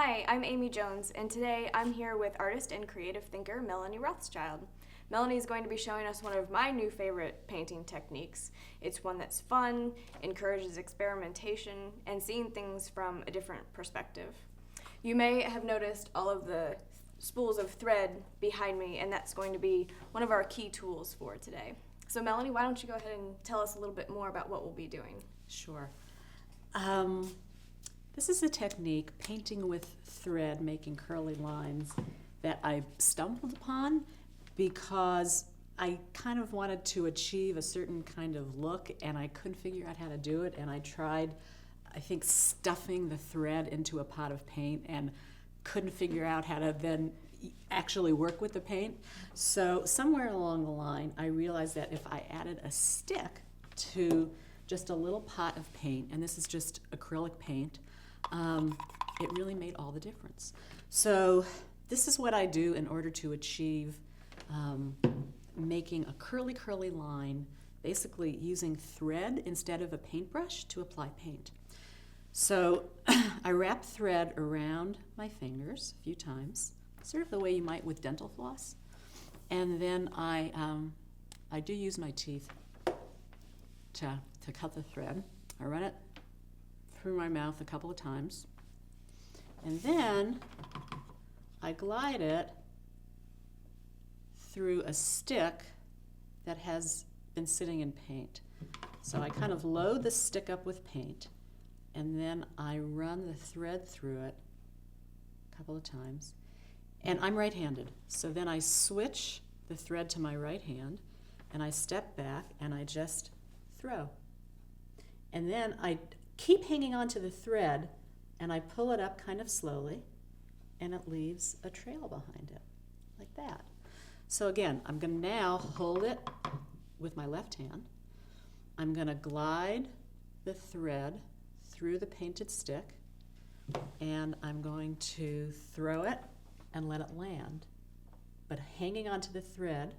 Hi, I'm Amy Jones, and today I'm here with artist and creative thinker Melanie Rothschild. Melanie is going to be showing us one of my new favorite painting techniques. It's one that's fun, encourages experimentation, and seeing things from a different perspective. You may have noticed all of the spools of thread behind me, and that's going to be one of our key tools for today. So Melanie, why don't you go ahead and tell us a little bit more about what we'll be doing? Sure. This is a technique, painting with thread, making curly lines, that I stumbled upon because I kind of wanted to achieve a certain kind of look and I couldn't figure out how to do it, and I tried, I think, stuffing the thread into a pot of paint and couldn't figure out how to then actually work with the paint. So somewhere along the line I realized that if I added a stick to just a little pot of paint, and this is just acrylic paint, it really made all the difference. So this is what I do in order to achieve making a curly line, basically using thread instead of a paintbrush to apply paint. So I wrap thread around my fingers a few times, sort of the way you might with dental floss, and then I do use my teeth to cut the thread. I run it through my mouth a couple of times, and then I glide it through a stick that has been sitting in paint. So I kind of load the stick up with paint, and then I run the thread through it a couple of times. And I'm right-handed, so then I switch the thread to my right hand, and I step back and I just throw. And then I keep hanging on to the thread, and I pull it up kind of slowly, and it leaves a trail behind it, like that. So again, I'm going to now hold it with my left hand. I'm going to glide the thread through the painted stick, and I'm going to throw it and let it land. But hanging onto the thread,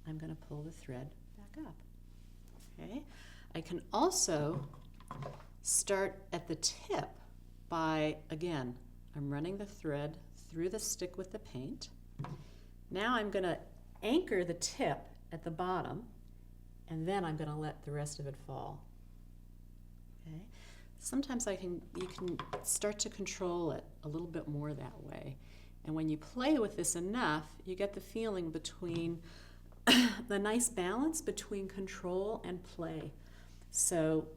I'm going to pull the thread back up. Okay? I can also start at the tip by, again, I'm running the thread through the stick with the paint. Now I'm going to anchor the tip at the bottom, and then I'm going to let the rest of it fall. Okay? Sometimes you can start to control it a little bit more that way. And when you play with this enough, you get the feeling between the nice balance between control and play. So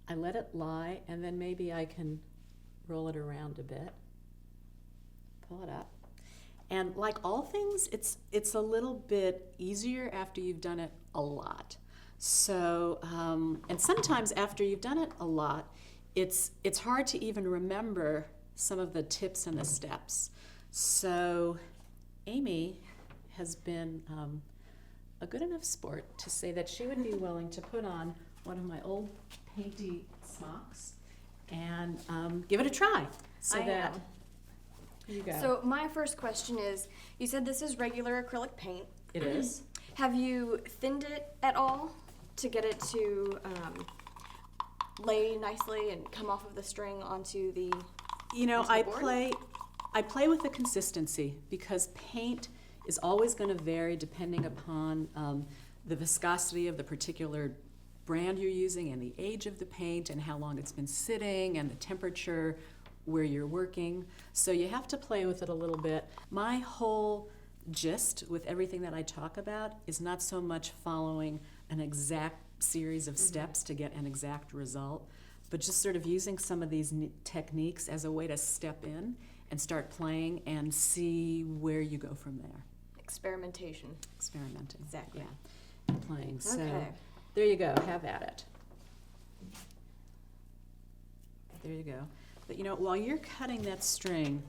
I let it lie, and then maybe I can roll it around a bit, pull it up. And like all things, it's a little bit easier after you've done it a lot. So, and sometimes after you've done it a lot, it's hard to even remember some of the tips and the steps. So Amy has been a good enough sport to say that she would be willing to put on one of my old painty smocks and give it a try. So here you go. So my first question is, you said this is regular acrylic paint. It is. Have you thinned it at all to get it to lay nicely and come off of the string onto the board? I play with the consistency because paint is always going to vary depending upon the viscosity of the particular brand you're using and the age of the paint and how long it's been sitting and the temperature where you're working. So you have to play with it a little bit. My whole gist with everything that I talk about is not so much following an exact series of steps to get an exact result, but just sort of using some of these techniques as a way to step in and start playing and see where you go from there. Experimentation. Experimenting. Exactly. Yeah. Playing. So Okay. there you go. Have at it. There you go. But while you're cutting that string,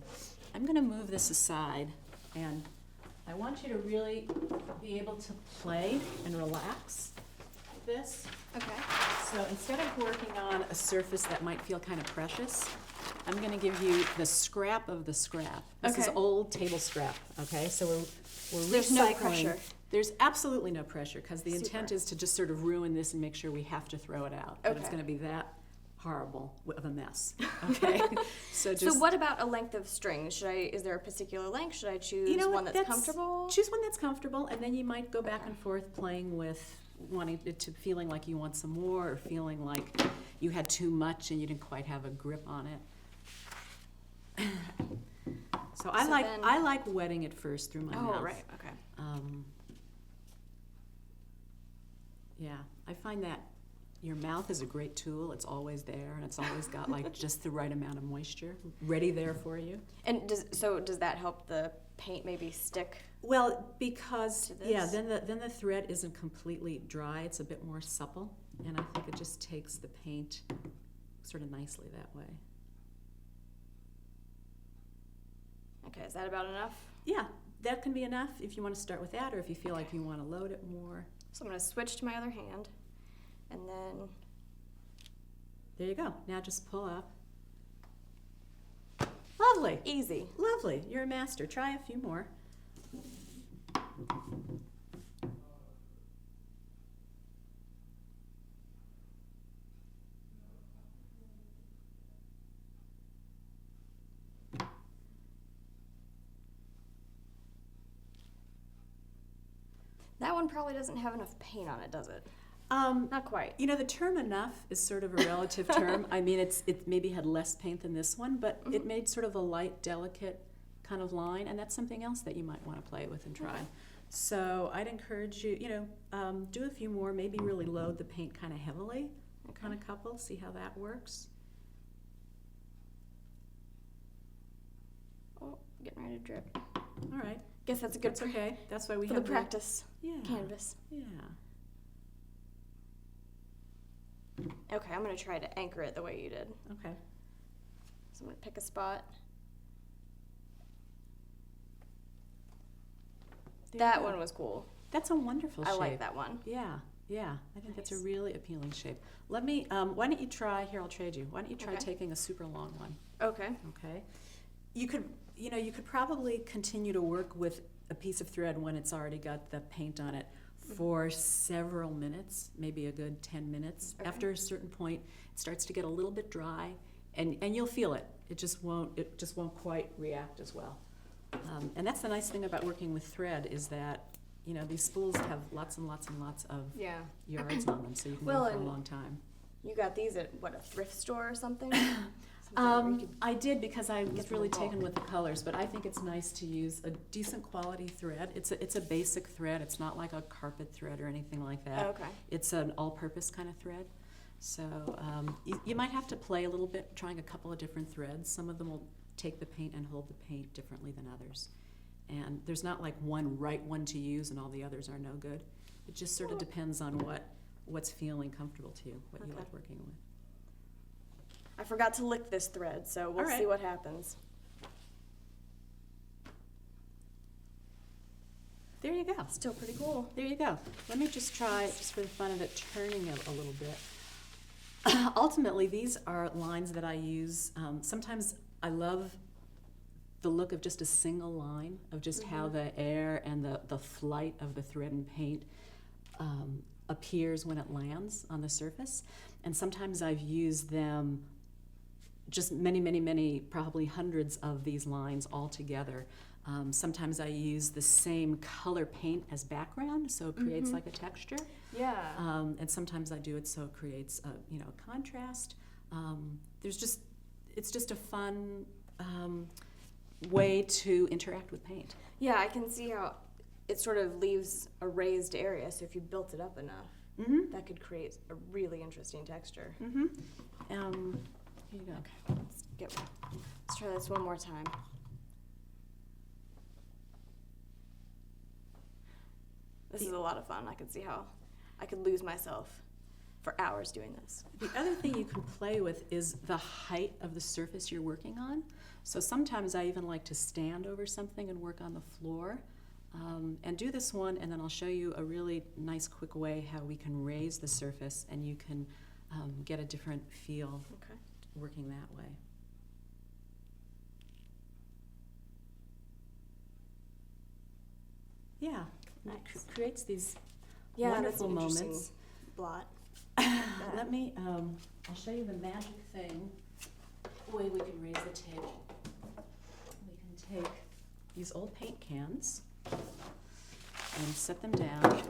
I'm going to move this aside, and I want you to really be able to play and relax with this. Okay. So instead of working on a surface that might feel kind of precious, I'm going to give you the scrap of the scrap. This is Okay. old table scrap, okay? So we're There's no recycling. pressure. There's absolutely no pressure because the intent Super. is to just sort of ruin this and make sure we have to throw it out. But it's Okay. going to be that horrible of a mess. Okay, so So what about a length of string? Is there a particular length? Should I choose you know one what, that's comfortable? Choose one that's comfortable, and then you might go back and forth playing with wanting it to feeling like you want some more, or feeling like you had too much and you didn't quite have a grip on it. So I like wetting it first through my mouth. Oh, right, okay. Yeah, I find that your mouth is a great tool. It's always there, and it's always got like just the right amount of moisture ready there for you. And does that help the paint maybe stick? Well, because To this? yeah, then the thread isn't completely dry. It's a bit more supple, and I think it just takes the paint sort of nicely that way. Okay, is that about enough? Yeah, that can be enough if you want to start with that, or if you feel like you want to load it more. So I'm going to switch to my other hand, and then There you go. Now just pull up. Lovely. easy. Lovely. You're a master. Try a few more. That one probably doesn't have enough paint on it, does it? Not quite. You know, the term enough is sort of a relative term. I mean, it maybe had less paint than this one, but it made sort of a light, delicate kind of line, and that's something else that you might want to play with and try. So I'd encourage you, do a few more, maybe really load the paint kind of heavily, kind of couple, see how that works. Oh, getting ready to drip. All right. Guess that's a good That's okay. That's why we for have the practice Yeah. canvas. Yeah. Okay, I'm going to try to anchor it the way you did. Okay. So I'm going to pick a spot. There That you go. one was cool. That's a wonderful I shape. like that one. Yeah, yeah. I think that's a Nice. really appealing shape. Let me, why don't you try, here, I'll trade you. Why don't you try Okay. taking a super long one, Okay. okay? You could probably continue to work with a piece of thread when it's already got the paint on it for several minutes, maybe a good 10 minutes. Okay. After a certain point, it starts to get a little bit dry, and you'll feel it. It just won't quite react as well. And that's the nice thing about working with thread, is that these spools have lots and lots and lots of Yeah. yards on them, so you can Well, go for a and long time. You got these at, what, a thrift store or something? Something where you could- I did, because I was get really them in taken with the colors, but I think it's nice to use a decent quality thread. It's a basic thread. It's not like a carpet thread or anything like that. Okay. It's an all-purpose kind of thread. So you might have to play a little bit, trying a couple of different threads. Some of them will take the paint and hold the paint differently than others. And there's not like one right one to use and all the others are no good. It just sort of depends on what's feeling comfortable to you, what you Okay. like working with. I forgot to lick this thread, so we'll All right. see what happens. There you go. Still pretty cool. There you go. Let me just try, just for the fun of it, turning it a little bit. Ultimately, these are lines that I use. Sometimes I love the look of just a single line, of just how the air and the flight of the thread and paint appears when it lands on the surface. And sometimes I've used them, just many, many, many, probably hundreds of these lines all together. Sometimes I use the same color paint as background, so it creates like a texture. Yeah. And sometimes I do it so it creates a contrast. It's just a fun way to interact with paint. Yeah, I can see how it sort of leaves a raised area, so if you built it up enough, Mm-hmm. that could create a really interesting texture. Mm-hmm. Here you go. Okay, let's try this one more time. This is a lot of fun. I can see how I could lose myself for hours doing this. The other thing you can play with is the height of the surface you're working on. So sometimes I even like to stand over something and work on the floor. And do this one, and then I'll show you a really nice quick way how we can raise the surface and you can get a different feel Okay. working that way. Yeah, and it Nice. creates these Yeah, that's wonderful an interesting moments. blot. That's let me, I'll show you the magic thing. Way we can raise the table. We can take these old paint cans and set them down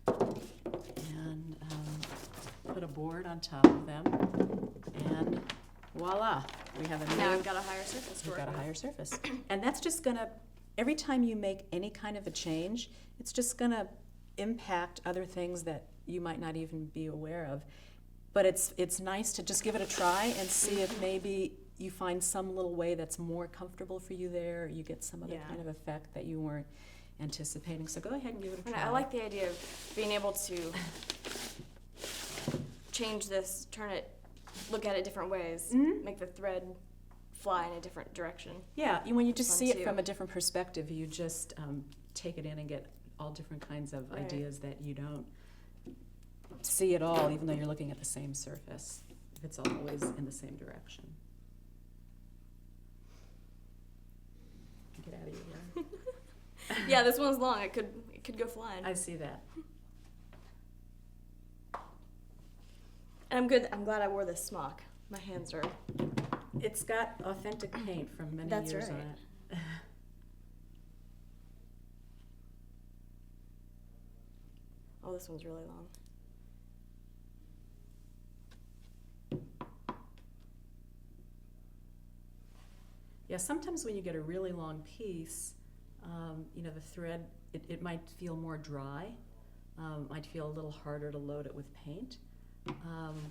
and put a board on top of them, and voila, we have a Now new, I've got a higher surface to we've work got a with. higher surface. And that's just gonna, every time you make any kind of a change, it's just gonna impact other things that you might not even be aware of. But it's nice to just give it a try and see if maybe you find some little way that's more comfortable for you there, or you get some other Yeah. kind of effect that you weren't anticipating. So go ahead and give it a And try. I like the idea of being able to change this, turn it, look at it different ways, Mhm. make the thread fly in a different direction. Yeah, when you just Fun see it too. from a different perspective, you just take it in and get all different kinds of Right. ideas that you don't see at all, even though you're looking at the same surface, if it's always in the same direction. Get out of your way. Yeah, this one's long. It could go flying. I see that. And I'm good. I'm glad I wore this smock. My hands are. It's got authentic paint from many That's years on right. it. Oh, this one's really long. Yeah, sometimes when you get a really long piece, you know, the thread, it might feel more dry, might feel a little harder to load it with paint.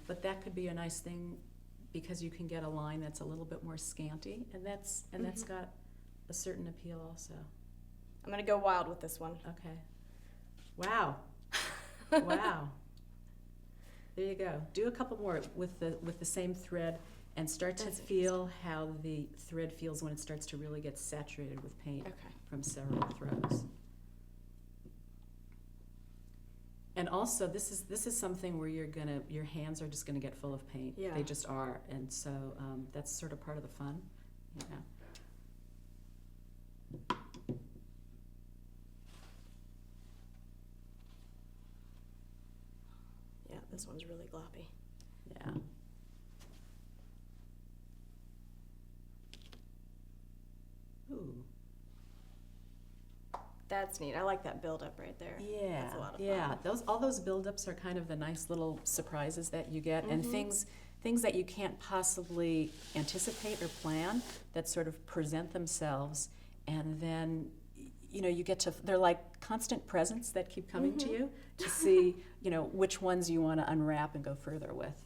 But that could be a nice thing because you can get a line that's a little bit more scanty, and that's got a certain appeal also. I'm gonna go wild with this one. Okay. Wow. Wow. There you go. Do a couple more with the same thread and start to That's feel how the thread feels when it starts to really get saturated with paint Okay. from several throws. And also, this is something where your hands are just gonna get full of paint. Yeah. They just are, and so that's sort of part of the fun, you know. Yeah, this one's really gloppy. Yeah. Ooh. That's neat. I like that build up right there. Yeah, That's a lot of fun. yeah. All those buildups are kind of the nice little surprises that you get, and Mhm. things that you can't possibly anticipate or plan that sort of present themselves, and then you know you get to. They're like constant presents that keep coming to Mhm. you to see which ones you want to unwrap and go further with.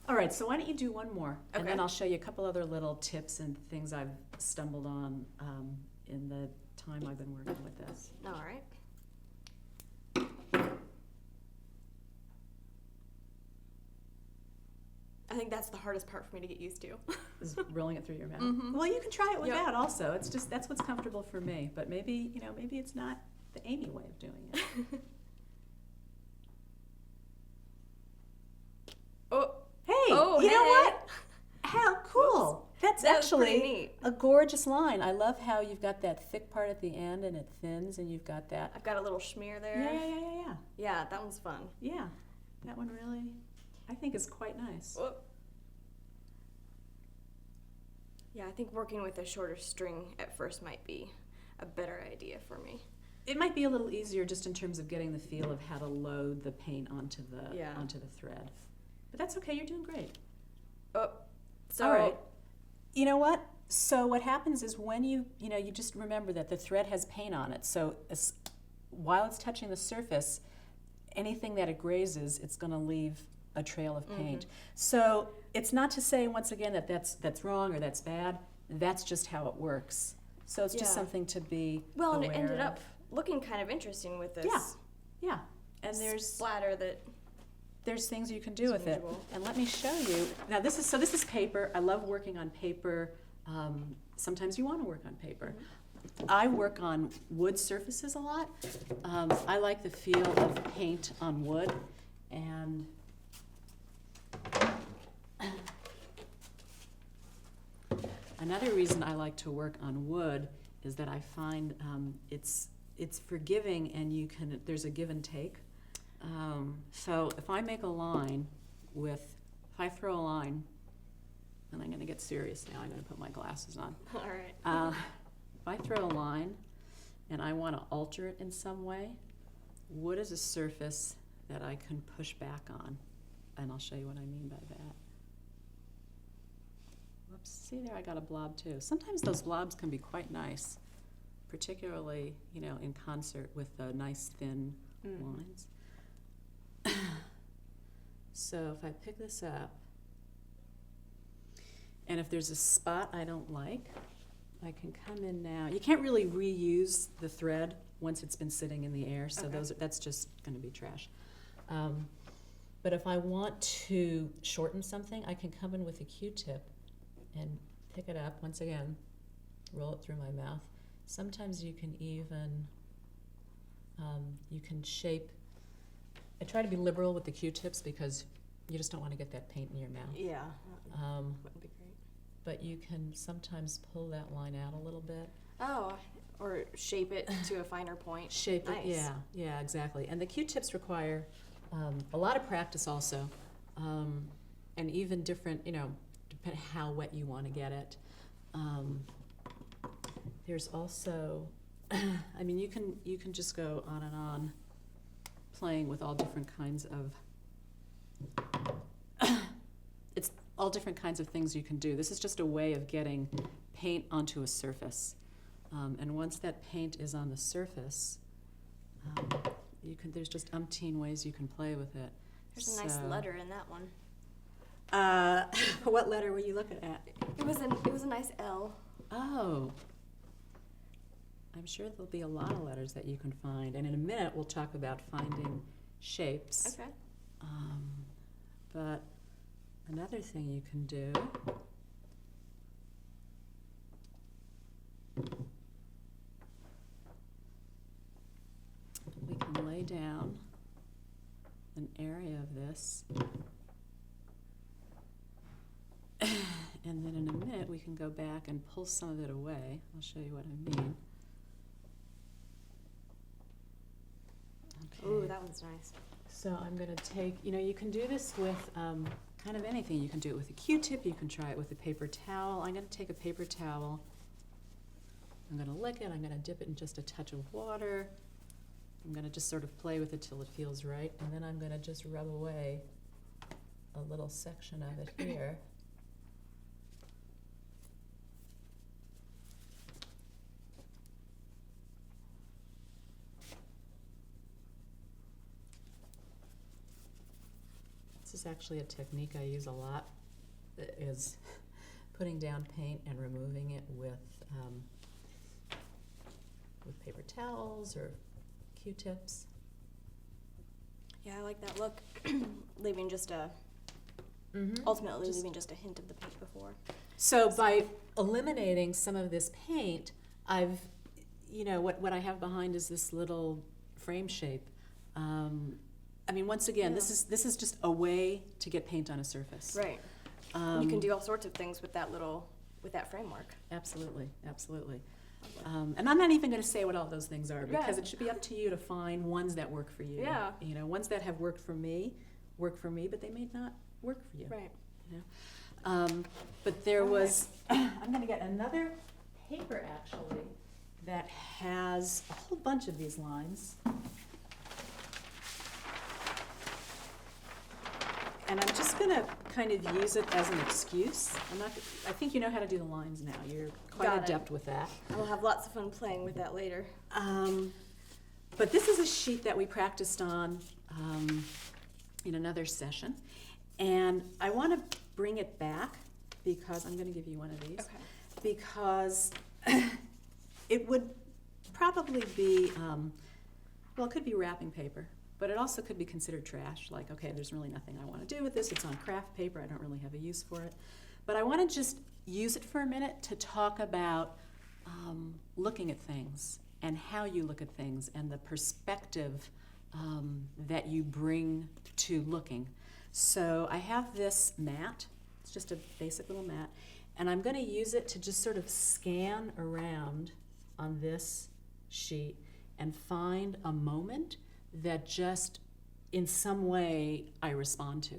All right, so why don't you do one more, and then Okay. I'll show you a couple other little tips and things I've stumbled on in the time I've been working with this. All right. I think that's the hardest part for me to get used to. Is rolling it through your mouth. Mhm. Well, you can try it with Yep. that also. It's just that's what's comfortable for me. But maybe maybe it's not the Amy way of doing it. Oh, Hey, oh, you know hey. what? How cool! That's That was pretty actually neat. a gorgeous line. I love how you've got that thick part at the end and it thins, and you've got that. I've got a little schmear there. Yeah. Yeah, that one's fun. Yeah, that one really, I think, is quite nice. Oh. Yeah, I think working with a shorter string at first might be a better idea for me. It might be a little easier just in terms of getting the feel of how to load the paint onto the Yeah. thread. But that's okay. You're doing great. Oh, so All right. You know what? So what happens is when you just remember that the thread has paint on it. So while it's touching the surface, anything that it grazes, it's going to leave a trail of paint. So it's not to say, once again, that that's wrong or that's bad. That's just how it works. So it's just Yeah. something to be well, and aware it ended of. up looking kind of interesting with this Yeah. And splatter that. there's things you can do with it. Unusual. And let me show you. Now this is paper. I love working on paper. Sometimes you want to work on paper. I work on wood surfaces a lot. I like the feel of paint on wood. And another reason I like to work on wood is that I find it's forgiving, and there's a give and take. So if I make a line if I throw a line, and I'm going to get serious now, I'm going to put my glasses on. All right. If I throw a line and I want to alter it in some way, what is a surface that I can push back on? And I'll show you what I mean by that. Whoops, see there, I got a blob too. Sometimes those blobs can be quite nice, particularly, in concert with the nice thin lines. So if I pick this up, and if there's a spot I don't like, I can come in now. You can't really reuse the thread once it's been sitting in the air, so Okay. that's just going to be trash. But if I want to shorten something, I can come in with a Q-tip and pick it up, once again, roll it through my mouth. Sometimes you can even, you can shape. I try to be liberal with the Q-tips because you just don't want to get that paint in your mouth. Yeah. Wouldn't be great. But you can sometimes pull that line out a little bit. Oh, or shape it to a finer point. Shape Nice. it, yeah, exactly. And the Q-tips require a lot of practice also, and even different, depending how wet you want to get it. There's also, I mean, you can just go on and on, playing with all different kinds of. It's all different kinds of things you can do. This is just a way of getting paint onto a surface. And once that paint is on the surface, there's just umpteen ways you can play with it. There's a nice letter in that one. What letter were you looking at? It was a nice L. Oh. I'm sure there'll be a lot of letters that you can find. And in a minute, we'll talk about finding shapes. Okay. But another thing you can do we can lay down an area of this, and then in a minute we can go back and pull some of it away. I'll show you what I mean. Okay. Ooh, that one's nice. So I'm going to take, you can do this with kind of anything. You can do it with a Q-tip, you can try it with a paper towel. I'm going to take a paper towel, I'm going to lick it, I'm going to dip it in just a touch of water. I'm going to just sort of play with it till it feels right, and then I'm going to just rub away a little section of it here. This is actually a technique I use a lot, is putting down paint and removing it with paper towels or Q-tips. Yeah, I like that look. Leaving just a, Mm-hmm. ultimately leaving just a hint of the paint before. So by eliminating some of this paint, I've, what I have behind is this little frame shape. I mean, once again, Yeah. this is just a way to get paint on a surface. Right. You can do all sorts of things with that framework. Absolutely, absolutely. And I'm not even going to say what all those things are because Yeah. it should be up to you to find ones that work for you. Yeah. Ones that have worked for me, but they may not work for you. Right. But there was, I'm going to get another paper actually that has a whole bunch of these lines. And I'm just going to kind of use it as an excuse. I think you know how to do the lines now. You're quite Got it. adept with that. I'll have lots of fun playing with that later. But this is a sheet that we practiced on in another session. And I want to bring it back because I'm going to give you one of these. Okay. Because it would probably be, it could be wrapping paper. But it also could be considered trash, like, okay, there's really nothing I want to do with this. It's on craft paper. I don't really have a use for it. But I want to just use it for a minute to talk about looking at things and how you look at things and the perspective that you bring to looking. So I have this mat. It's just a basic little mat. And I'm going to use it to just sort of scan around on this sheet and find a moment that just in some way I respond to.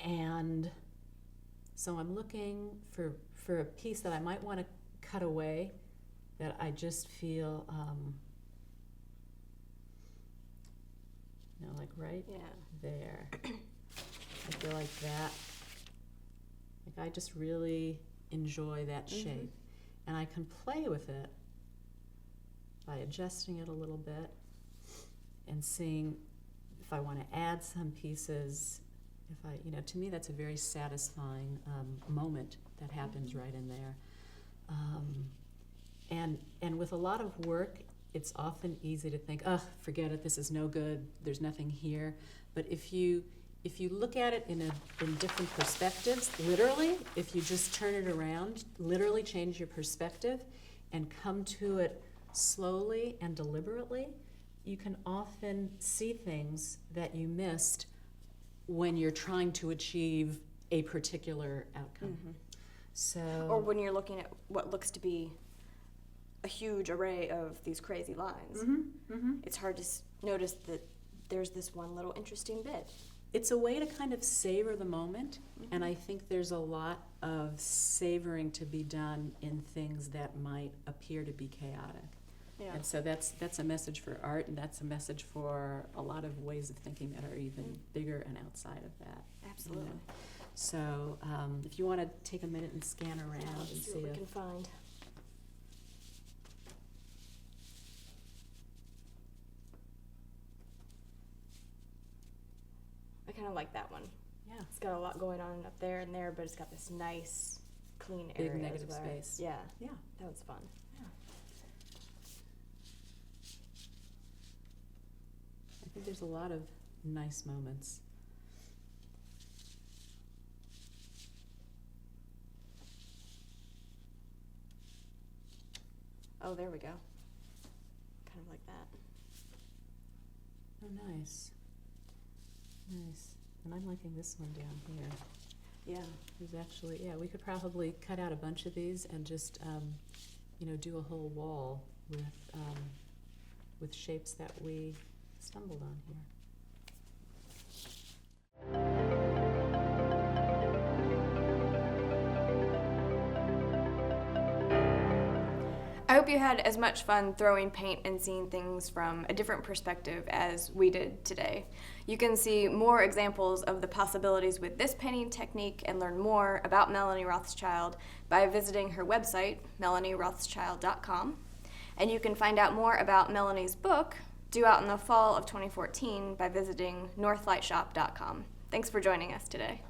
And so I'm looking for a piece that I might want to cut away, that I just feel, like right there. I feel like that. Like I just really enjoy that shape. And I can play with it by adjusting it a little bit and seeing if I want to add some pieces. If I, to me that's a very satisfying moment that happens right in there. And with a lot of work, it's often easy to think, oh, forget it, this is no good, there's nothing here. But if you look at it in different perspectives, literally, if you just turn it around, literally change your perspective and come to it slowly and deliberately, you can often see things that you missed when you're trying to achieve a particular outcome. So, Or when you're looking at what looks to be a huge array of these crazy lines, it's hard to notice that there's this one little interesting bit. it's a way to kind of savor the moment, and I think there's a lot of savoring to be done in things that might appear to be chaotic. Yeah. And so that's a message for art, and that's a message for a lot of ways of thinking that are even bigger and outside of that. Absolutely. So if you want to take a minute and scan around and Let's see see what we if can find. I kind of like that one. yeah, It's got a lot going on up there and there, but it's got this nice, clean area. big negative space. Yeah, Yeah. that was fun. I think there's a lot of nice moments. Oh, there we go. Kind of like that. Oh, nice. Nice. And I'm liking this one down here. Yeah. There's actually, yeah, we could probably cut out a bunch of these and just, do a whole wall with shapes that we stumbled on here. I hope you had as much fun throwing paint and seeing things from a different perspective as we did today. You can see more examples of the possibilities with this painting technique and learn more about Melanie Rothschild by visiting her website, melanierothschild.com. And you can find out more about Melanie's book, due out in the fall of 2014, by visiting northlightshop.com. Thanks for joining us today.